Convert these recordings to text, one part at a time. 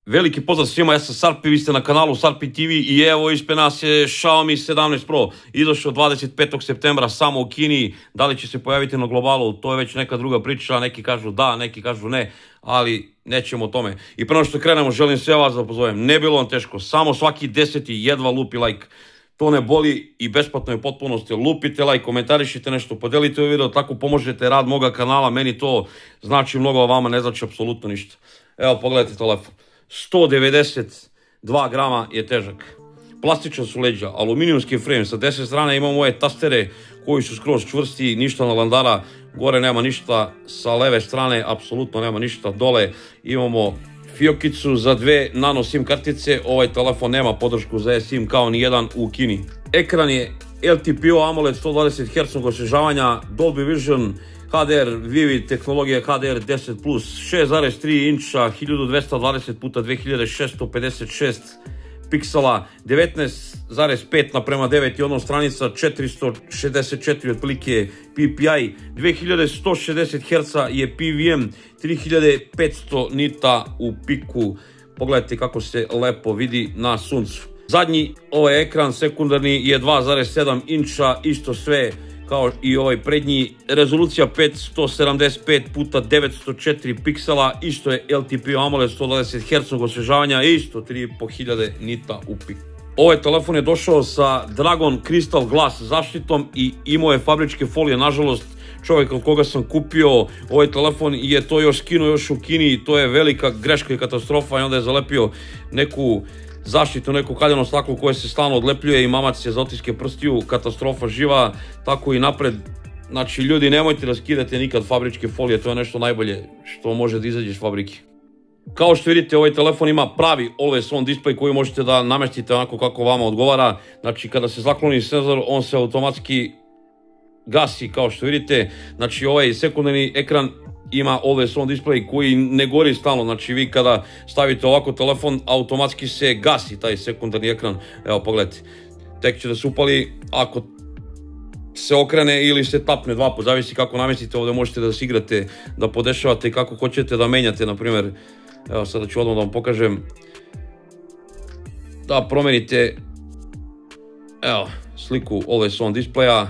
Veliki pozdrav svima, ja sam Sarpi, vi ste na kanalu Sarpi TV i evo ispred nas je Xiaomi 17 Pro. Izašao 25. septembra samo u Kini, da li će se pojaviti na globalu, to je već neka druga priča, neki kažu da, neki kažu ne, ali nećemo o tome. I prvo što krenemo, želim sve vas da pozovem, ne bilo vam teško, samo svaki 10. jedva lupi like. To ne boli i besplatno je potpunosti. Lupite like, komentarišite nešto, podelite ovaj video, tako pomožete rad moga kanala, meni to znači mnogo, a vama ne znači apsolutno ništa. Evo pogledajte telefon. 192 grama je težak. Plastična su leđa, aluminijumski frame, sa desne strane imamo ove tastere koji su skroz čvrsti, ništa na landara, gore nema ništa, sa leve strane apsolutno nema ništa, dole imamo fiokicu za dve nano sim kartice, ovaj telefon nema podršku za eSIM kao ni jedan u Kini. Ekran je LTPO AMOLED 120 Hz osvježavanja, Dolby Vision, HDR, Vivid tehnologija HDR 10+, 6,3 inča, 1220x2656 piksela, 19,5:9 i ono stranica, 464 otprilike PPI, 2160 Hz je PVM, 3500 nita u piku. Pogledajte kako se lepo vidi na suncu. Zadnji ovaj ekran sekundarni je 2,7 inča, isto sve kao i ovaj prednji, rezolucija 575x904 piksela, isto je LTPO AMOLED 120 Hz osvježavanja, isto 3500 nita u piku. Ovaj telefon je došao sa Dragon Crystal Glass zaštitom i imao je fabričke folije, nažalost čovjek od koga sam kupio ovaj telefon je to još skinuo još u Kini i to je velika greška i katastrofa i onda je zalepio neku zaštitu, neku kaljeno staklo koje se stalno odlepljuje i mamac je za otiske prstiju, katastrofa živa, tako i napred. Znači ljudi, nemojte da skidate nikad fabričke folije, to je nešto najbolje što može da izađe iz fabrike. Kao što vidite, ovaj telefon ima pravi always on display koji možete da namestite onako kako vama odgovara. Znači kada se zakloni senzor, on se automatski gasi kao što vidite. Znači ovaj sekundarni ekran ima always on display koji ne gori stalno, znači vi kada stavite ovako telefon automatski se gasi taj sekundarni ekran. Evo pogledajte, tek će da se upali ako se okrene ili se tapne dva put, zavisi kako namestite. Ovdje možete da se igrate, da podešavate kako hoćete da menjate, na primjer. Evo sada ću odmah da vam pokažem da promenite evo sliku always on displaya.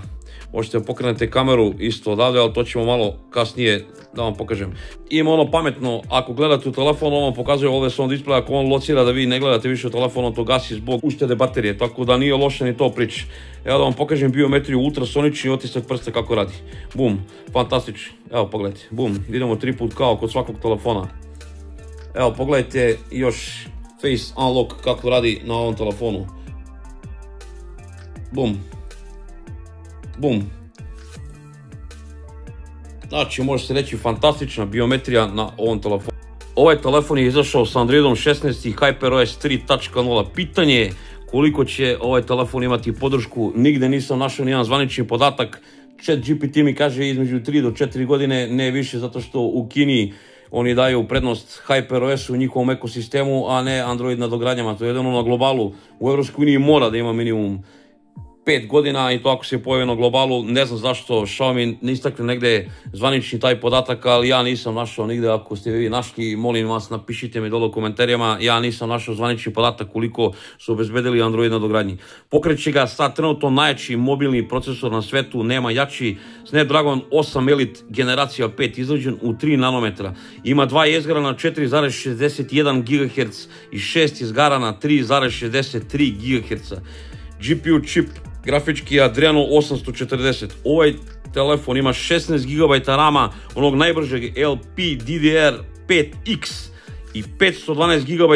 Možete da pokrenete kameru isto odavde, ali to ćemo malo kasnije da vam pokažem. Ima ono pametno, ako gledate u telefon, on vam pokazuje always on display, ako on locira da vi ne gledate više u telefon, on to gasi zbog uštede baterije, tako da nije loše ni to priče. Evo da vam pokažem biometriju, ultrasonični otisak prsta kako radi. Bum, fantastično. Evo pogledajte, bum, idemo 3 put kao kod svakog telefona. Evo pogledajte još face unlock kako radi na ovom telefonu. Bum. Bum. Znači može se reći fantastična biometrija na ovom telefonu. Ovaj telefon je izašao sa Androidom 16 i HyperOS 3.0. Pitanje je koliko će ovaj telefon imati podršku. Nigde nisam našao nijedan zvanični podatak. ChatGPT mi kaže između 3 do 4 godine, ne više, zato što u Kini oni daju prednost HyperOS u njihovom ekosistemu, a ne Android nadogradnjama. To je jedino na globalu. U EU mora da ima minimum 5 godina i to ako se pojavi na globalu. Ne znam zašto Xiaomi ne istakne negde zvanični taj podatak, ali ja nisam našao nigde. Ako ste vi našli, molim vas, napišite mi dole u komentarima. Ja nisam našao zvanični podatak koliko su obezbedili Android nadogradnji. Pokreće ga sad trenutno najjači mobilni procesor na svetu, nema jači, Snapdragon 8 Elite generacija 5, izrađen u 3 nanometra. Ima 2 jezgra na 4,61 GHz i 6 jezgara na 3,63 GHz. GPU čip grafički Adreno 840. Ovaj telefon ima 16 GB rama, onog najbržeg LPDDR5X i 512 GB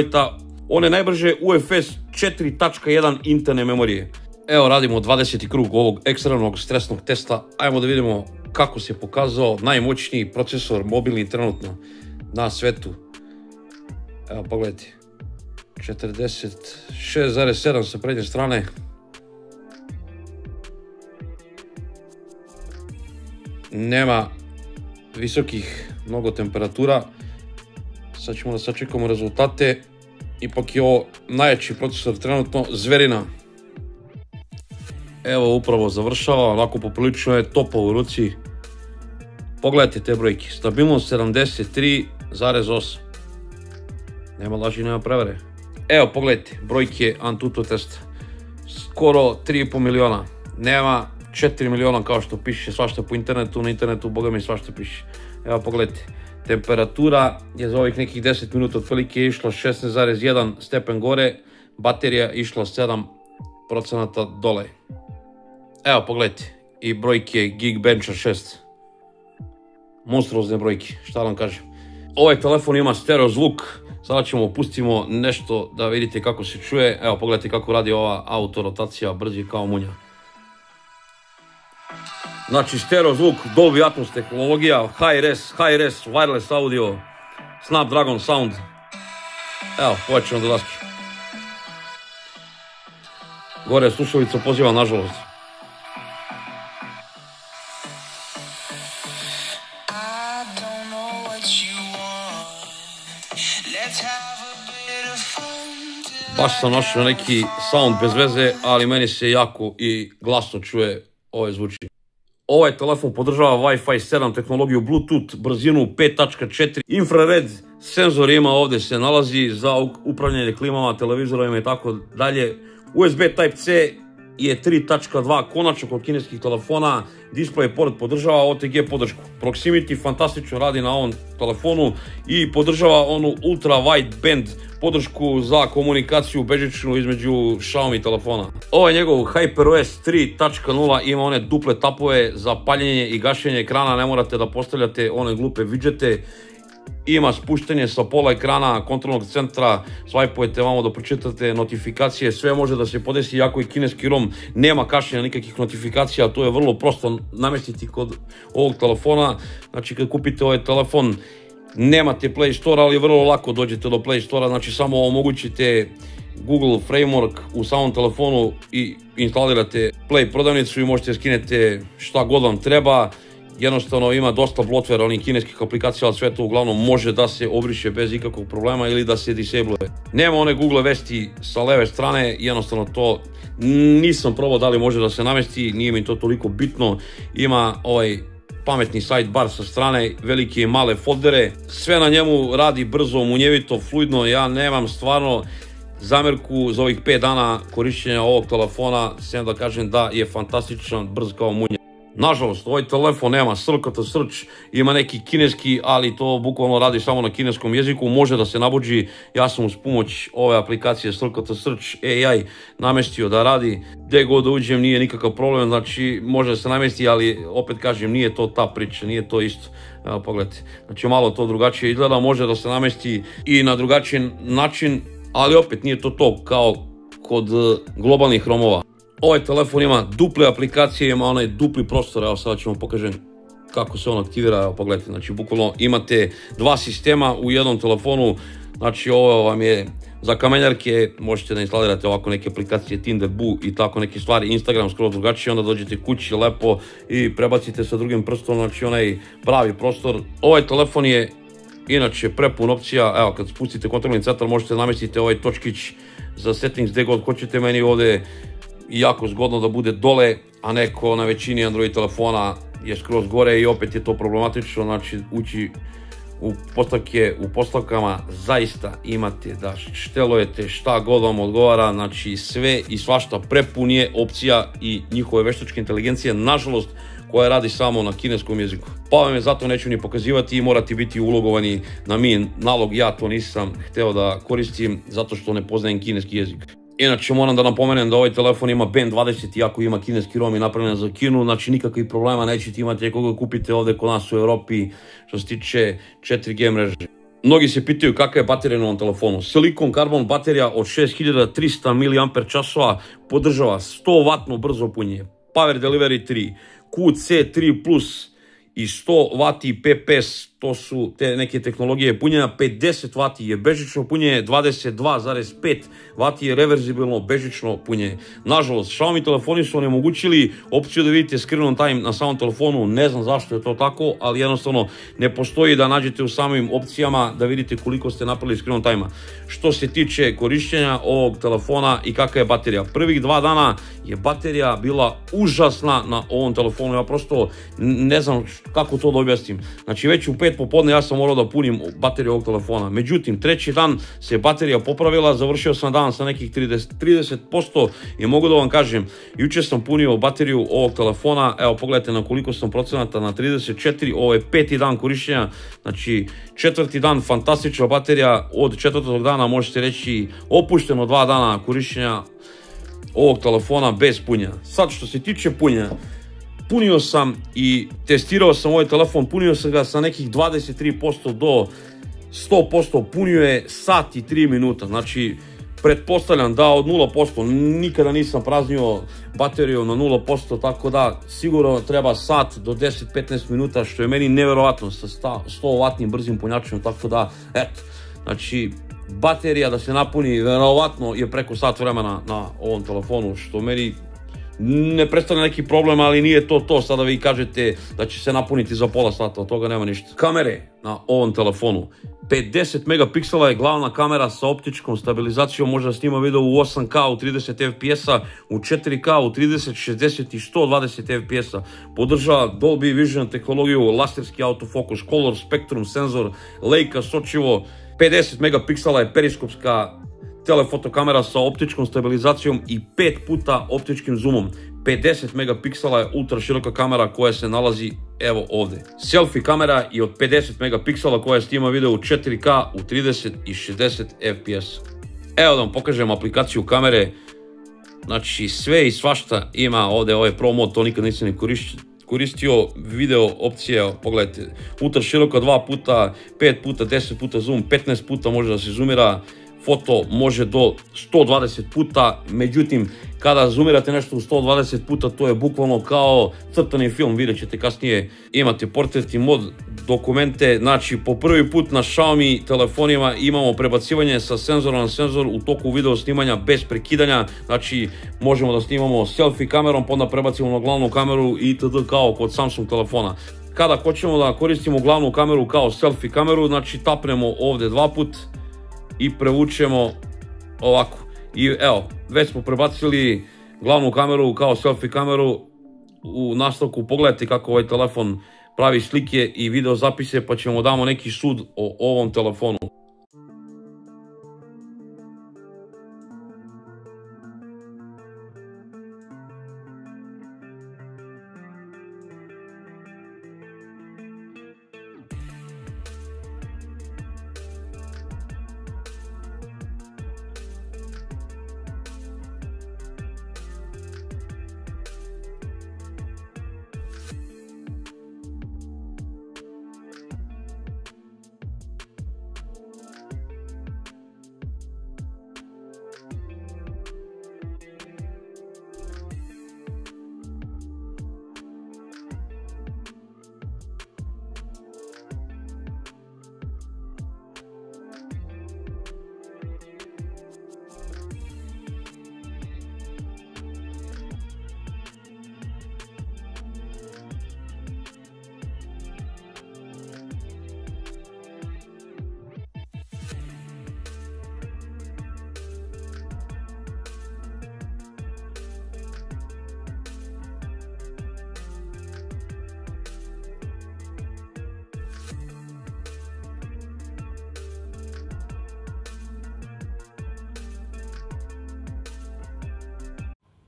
one najbrže UFS 4.1 interne memorije. Evo radimo 20. krug ovog ekstremnog stresnog testa. Ajmo da vidimo kako se pokazao najmoćniji procesor mobilni trenutno na svetu. Evo pogledajte, 46,7 sa prednje strane. Nema visokih mnogo temperatura. Sad ćemo da sačekamo rezultate. Ipak je ovo najjači procesor trenutno, zverina. Evo upravo završava, onako poprilično je toplo u ruci. Pogledajte te brojke, stabilnost 73,8. Nema laži, nema prevare. Evo, pogledajte, brojke Antutu testa. Skoro 3,5 miliona. Nema 4 miliona kao što piše svašta po internetu. Na internetu, boga mi, svašta piše. Evo, pogledajte. Temperatura je za ovih nekih 10 minuta otprilike išla 16,1 stepen gore. Baterija išla 7% dole. Evo, pogledajte. I brojke Geekbencha 6. Monstruozne brojke, šta vam kažem. Ovaj telefon ima stereo zvuk. Sada ćemo pustimo nešto da vidite kako se čuje. Evo, pogledajte kako radi ova autorotacija, brzi kao munja. Znači, stereo zvuk, Dolby Atmos tehnologija, Hi-Res, wireless audio, Snapdragon sound. Evo, povećamo do daske. Gore slušalica poziva, nažalost. Baš sam našao neki sound bez veze, ali meni se jako i glasno čuje ovaj zvuči. Ovaj telefon podržava Wi-Fi 7 tehnologiju, Bluetooth, brzinu 5.4, infrared senzor ima ovdje se nalazi za upravljanje klimama, televizorima i tako dalje. USB Type-C je 3.2, konačno kod kineskih telefona, display port podržava OTG podršku. Proximity fantastično radi na ovom telefonu i podržava onu ultra wide band podršku za komunikaciju bežičnu između Xiaomi telefona. Ovaj njegov HyperOS 3.0 ima one duple tapove za paljenje i gašenje ekrana, ne morate da postavljate one glupe widgete. Ima spuštanje sa pola ekrana kontrolnog centra, swipujete vamo da pročitate notifikacije, sve može da se podesi, iako i kineski ROM nema kašnjenja nikakvih notifikacija, to je vrlo prosto namestiti kod ovog telefona. Znači kad kupite ovaj telefon nemate Play Store, ali vrlo lako dođete do Play Store, znači samo omogućite Google Framework u samom telefonu i instalirate Play prodavnicu i možete skinete šta god vam treba. Jednostavno ima dosta bloatware onih kineskih aplikacija, ali sve to uglavnom može da se obriše bez ikakvog problema ili da se disabluje. Nema one Google vesti sa leve strane, jednostavno to nisam probao da li može da se namesti, nije mi to toliko bitno. Ima ovaj pametni sidebar sa strane, velike i male foldere, sve na njemu radi brzo, munjevito, fluidno. Ja nemam stvarno zamerku za ovih 5 dana korišćenja ovog telefona, sem da kažem da je fantastičan, brz kao munja. Nažalost, ovaj telefon nema Circle Search, ima neki kineski, ali to bukvalno radi samo na kineskom jeziku, može da se nabuđi. Ja sam uz pomoć ove aplikacije Circle Search AI namestio da radi. Gdje god da uđem nije nikakav problem, znači može da se namesti, ali opet kažem nije to ta priča, nije to isto. Evo pogledajte, znači malo to drugačije izgleda, može da se namesti i na drugačiji način, ali opet nije to kao kod globalnih ROM-ova. Ovaj telefon ima duple aplikacije, ima onaj dupli prostor, evo sada ću vam pokažem kako se on aktivira, evo pogledajte, znači bukvalno imate dva sistema u jednom telefonu, znači ovo vam je za kamenjarke, možete da instalirate ovako neke aplikacije, Tinder, Boo i tako neke stvari, Instagram skoro drugačije, onda dođete kući lepo i prebacite sa drugim prstom, znači onaj pravi prostor. Ovaj telefon je inače prepun opcija, evo kad spustite kontrolni centar možete namestiti ovaj točkić za settings gdje god hoćete, meni ovdje jako zgodno da bude dole, a neko na većini Android telefona je skroz gore i opet je to problematično, znači ući u postavke, u postavkama zaista imate da štelujete šta god vam odgovara, znači sve i svašta, prepun je opcija i njihove veštačke inteligencije, nažalost, koja radi samo na kineskom jeziku. Pa vam je zato neću ni pokazivati i morate biti ulogovani na mi nalog, ja to nisam hteo da koristim zato što ne poznajem kineski jezik. Inače moram da napomenem da ovaj telefon ima Band 20, iako ima kineski ROM i napravljen za Kinu, znači nikakvih problema nećete imati ako ga kupite ovdje kod nas u Europi što se tiče 4G mreže. Mnogi se pitaju kakva je baterija na ovom telefonu. Silicon carbon baterija od 6300 mAh podržava 100W brzo punjenje, Power Delivery 3, QC3+, i 100W PPS, to su te neke tehnologije punjenja, 50W je bežično punjenje, 22,5W je reverzibilno bežično punjenje. Nažalost, Xiaomi telefoni su onemogućili opciju da vidite screen on time na samom telefonu, ne znam zašto je to tako, ali jednostavno ne postoji da nađete u samim opcijama da vidite koliko ste napravili screen on time-a. Što se tiče korišćenja ovog telefona i kakva je baterija, prvih 2 dana je baterija bila užasna na ovom telefonu, ja prosto ne znam Kako to da objasnim? Znači već u 5 popodne ja sam morao da punim bateriju ovog telefona. Međutim, treći dan se baterija popravila, završio sam dan sa nekih 30% i mogu da vam kažem, jučer sam punio bateriju ovog telefona, evo pogledajte na koliko sam procenata, na 34, ovo je 5. dan korišćenja, znači 4. dan fantastična baterija, od 4. dana možete reći opušteno 2 dana korišćenja ovog telefona bez punjenja. Sad što se tiče punjenja, punio sam i testirao sam ovaj telefon, punio sam ga sa nekih 23% do 100%, punio je sat i 3 minuta, znači pretpostavljam da od 0%, nikada nisam praznio bateriju na 0%, tako da sigurno treba sat do 10-15 minuta, što je meni nevjerovatno sa 100W brzim punjačem, tako da, eto, znači baterija da se napuni, vjerovatno je preko sat vremena na ovom telefonu, što meni ne predstavlja neki problem, ali nije to, sada vi kažete da će se napuniti za pola sata, od toga nema ništa. Kamere na ovom telefonu, 50 megapiksela je glavna kamera sa optičkom stabilizacijom, može da snima video u 8K u 30 fps-a, u 4K u 30, 60 i 120 fps-a, podržava Dolby Vision tehnologiju, laserski autofokus, color spektrum senzor, Leica sočivo, 50 megapiksela je periskopska telefoto kamera sa optičkom stabilizacijom i 5 puta optičkim zoomom. 50 megapiksela je ultra široka kamera koja se nalazi evo ovdje. Selfie kamera je od 50 megapiksela koja snima video u 4K u 30 i 60 fps. Evo da vam pokažem aplikaciju kamere. Znači sve i svašta ima ovdje, ovaj Pro Mode, to nikad nisam ni koristio. Video opcije, pogledajte, ultra široka 2 puta, 5 puta, 10 puta zoom, 15 puta može da se zoomira. Foto može do 120 puta, međutim kada zoomirate nešto u 120 puta to je bukvalno kao crtani film, vidjet ćete kasnije. Imate portretni mod, dokumente, znači po prvi put na Xiaomi telefonima imamo prebacivanje sa senzora na senzor u toku video snimanja bez prekidanja, znači možemo da snimamo selfie kamerom, pa onda prebacimo na glavnu kameru itd. Kao kod Samsung telefona. Kada hoćemo da koristimo glavnu kameru kao selfie kameru, znači tapnemo ovdje 2 put i prevučemo ovako. I evo, već smo prebacili glavnu kameru kao selfie kameru. U nastavku pogledajte kako ovaj telefon pravi slike i video zapise, pa ćemo damo neki sud o ovom telefonu.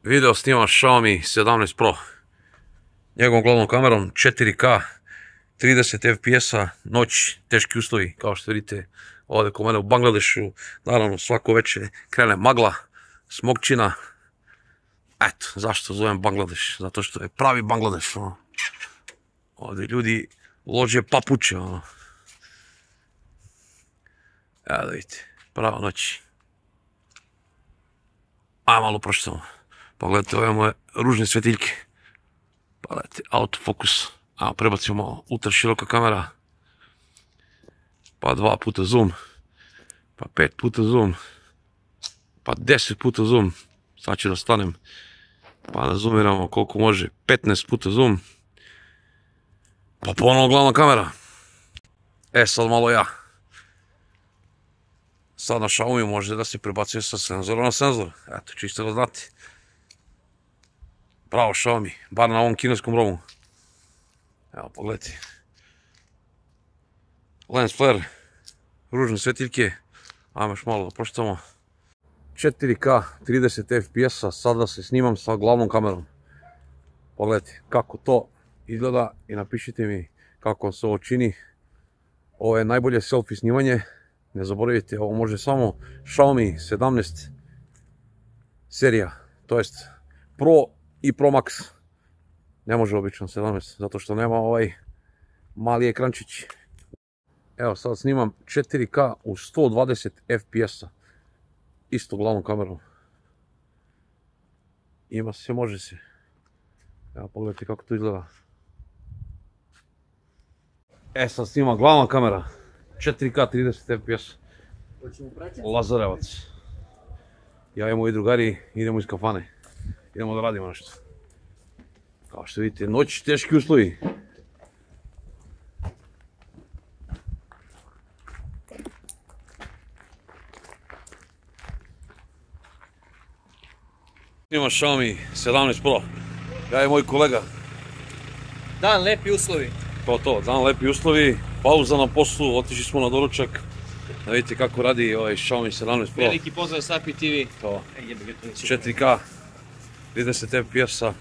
Video snima Xiaomi 17 Pro. Njegovom glavnom kamerom 4K, 30 fps-a, noć, teški uslovi, kao što vidite ovdje kod mene u Bangladešu. Naravno svako večer krene magla, smokčina. Eto, zašto zovem Bangladeš? Zato što je pravi Bangladeš. Ovdje ljudi lože papuče. Evo da vidite, prava noć. Ajde malo proštamo. Pogledajte ove moje ružne svetiljke. Pogledajte, autofokus. Evo, prebacimo ultra široka kamera. Pa 2 puta zoom. Pa 5 puta zoom. Pa 10 puta zoom. Sad ću da stanem. Pa da zoomiramo koliko može. 15 puta zoom. Pa ponovno glavna kamera. Sad malo ja. Sad na Xiaomi može da se prebacuje sa senzora na senzor. Eto, čisto da znate. Bravo Xiaomi, bar na ovom kineskom romu. Evo, pogledajte. Lens flare, ružne svetiljke, ajmo još malo da pročitamo. 4K 30 fps-a, sada se snimam sa glavnom kamerom. Pogledajte kako to izgleda i napišite mi kako se ovo čini. Ovo je najbolje selfie snimanje, ne zaboravite, ovo može samo Xiaomi 17 serija, to jest Pro i Pro Max. Ne može obično 17, zato što nema ovaj mali ekrančić. Evo sad snimam 4K u 120 fps-a, isto glavnom kamerom. Ima se, može se. Evo pogledajte kako to izgleda. Sad snima glavna kamera, 4K 30 fps. Lazarevac. Ja i moji drugari idemo iz kafane. Idemo da radimo nešto. Kao što vidite, noć, teški uslovi. Snima Xiaomi 17 Pro. Ja i moj kolega. Dan, lepi uslovi. To, dan, lepi uslovi. Pauza na poslu, otišli smo na doručak. Da vidite kako radi ovaj Xiaomi 17 Pro. Veliki pozdrav s API TV. To. 4K 30 fps-a.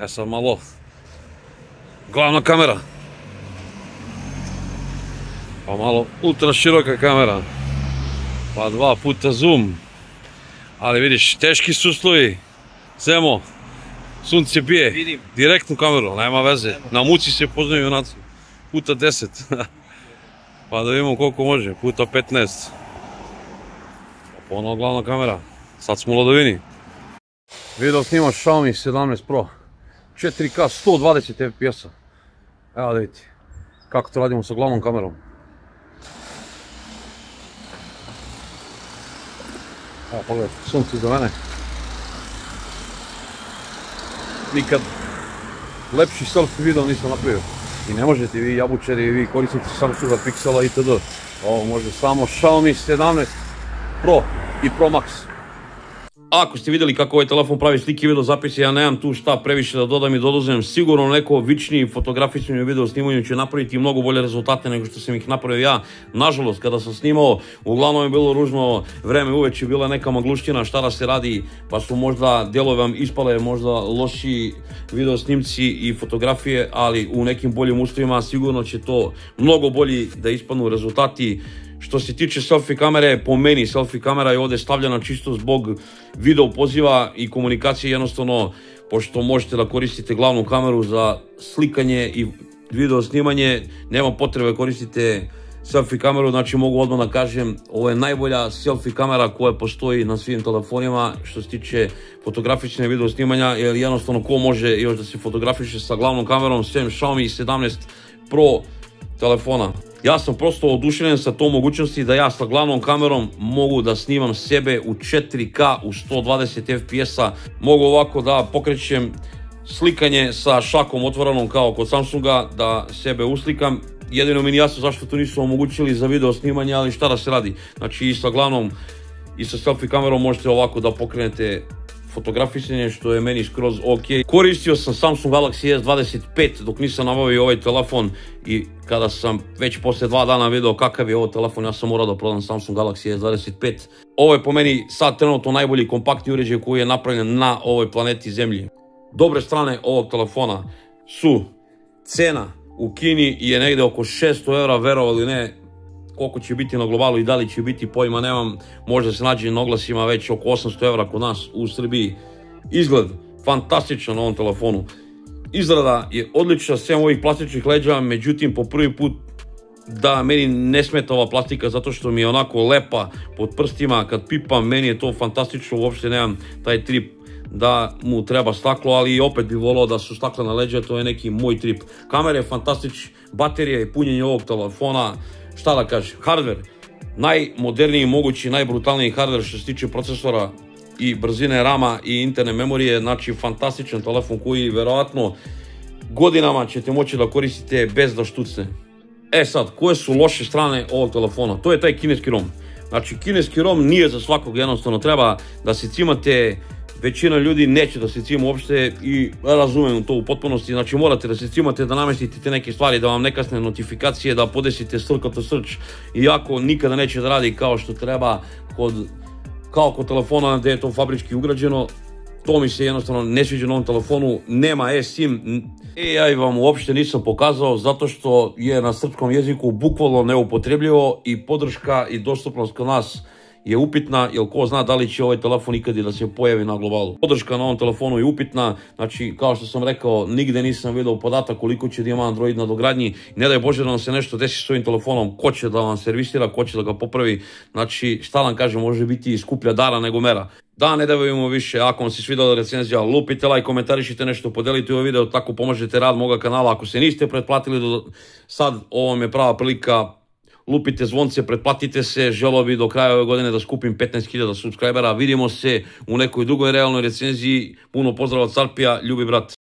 Sad malo glavna kamera. Pa malo ultra široka kamera. Pa 2 puta zoom. Ali vidiš, teški su uslovi. Zemo, sunce bije. Vidim. Direktnu kameru, nema veze. Na muci se poznaju junaci. Puta 10. Pa da vidimo koliko može, puta 15. Pa ono glavna kamera. Sad smo u Ladovini. Video snimaš Xiaomi 17 Pro. 4K 120 fps-a. Evo da vidite kako to radimo sa glavnom kamerom. Evo pogledajte, sunce iza mene. Nikad lepši selfie video nisam napravio. I ne možete vi jabučari, vi koristite Samsunga Pixela itd. Ovo može samo Xiaomi 17 Pro i Pro Max. Ako ste vidjeli kako ovaj telefon pravi slike i video zapise, ja nemam tu šta previše da dodam i doduzem. Sigurno neko vičniji fotografični video snimanju će napraviti mnogo bolje rezultate nego što sam ih napravio ja. Nažalost, kada sam snimao, uglavnom je bilo ružno vreme, uveče bila neka magluština, šta da se radi, pa su možda delove vam ispale, možda loši video snimci i fotografije, ali u nekim boljim uslovima sigurno će to mnogo bolji da ispadnu rezultati. Što se tiče selfie kamere, po meni selfie kamera je ovdje stavljena čisto zbog video poziva i komunikacije, jednostavno, pošto možete da koristite glavnu kameru za slikanje i video snimanje, nema potrebe koristite selfie kameru, znači mogu odmah da kažem, ovo je najbolja selfie kamera koja postoji na svim telefonima što se tiče fotografične video snimanja, jer jednostavno ko može još da se fotografiše sa glavnom kamerom sem Xiaomi 17 Pro telefona. Ja sam prosto oduševljen sa tom mogućnosti da ja sa glavnom kamerom mogu da snimam sebe u 4K u 120 fps-a. Mogu ovako da pokrećem slikanje sa šakom otvorenom kao kod Samsunga, da sebe uslikam. Jedino mi nije jasno zašto to nisu omogućili za video snimanje, ali šta da se radi. Znači i sa glavnom i sa selfie kamerom možete ovako da pokrenete fotografisanje, što je meni skroz ok. Koristio sam Samsung Galaxy S25 dok nisam nabavio ovaj telefon i kada sam već posle 2 dana video kakav je ovo telefon, ja sam morao da prodam Samsung Galaxy S25. Ovo je po meni sad trenutno najbolji kompaktni uređaj koji je napravljen na ovoj planeti Zemlji. Dobre strane ovog telefona su cena u Kini je negde oko 600 evra, verovali ne. Koliko će biti na globalu i da li će biti, pojma nemam, možda se nađe na oglasima već oko 800 evra kod nas u Srbiji. Izgled fantastičan na ovom telefonu. Izrada je odlična, sem ovih plastičnih leđa, međutim po prvi put da meni ne smeta ova plastika zato što mi je onako lepa pod prstima, kad pipam meni je to fantastično, uopšte nemam taj trip da mu treba staklo, ali opet bih volao da su staklena leđa, to je neki moj trip. Kamera je fantastična, baterija i punjenje ovog telefona, šta da kažem, hardware, najmoderniji mogući, najbrutalniji hardware što se tiče procesora i brzine rama i interne memorije, znači fantastičan telefon koji verovatno godinama ćete moći da koristite bez da štucne. Sad, koje su loše strane ovog telefona? To je taj kineski ROM. Znači, kineski ROM nije za svakog, jednostavno treba da se cimate većina ljudi neće da se cima uopšte i razumem to u potpunosti, znači morate da se cimate, da namestite te neke stvari, da vam ne kasne notifikacije, da podesite circle search, iako nikada neće da radi kao što treba kao kod telefona gde je to fabrički ugrađeno. To mi se jednostavno ne sviđa na ovom telefonu, nema eSIM. AI vam uopšte nisam pokazao zato što je na srpskom jeziku bukvalno neupotrebljivo i podrška i dostupnost kod nas je upitna, jer ko zna da li će ovaj telefon ikad i da se pojavi na globalu. Podrška na ovom telefonu je upitna, znači kao što sam rekao, nigde nisam vidio podatak koliko će da ima Android na dogradnji. Ne daj Bože da vam se nešto desi s ovim telefonom, ko će da vam servisira, ko će da ga popravi. Znači šta vam kažem, može biti skuplja dara nego mera. Da ne davimo više, ako vam se svidjela recenzija, lupite like, komentarišite nešto, podelite ovaj video, tako pomažete rad moga kanala. Ako se niste pretplatili do sad, ovo vam je prava prilika. Lupite zvonce, pretplatite se, želeo bi do kraja ove godine da skupim 15.000 subscribera. Vidimo se u nekoj drugoj realnoj recenziji. Puno pozdrav od Carpija, ljubi brat.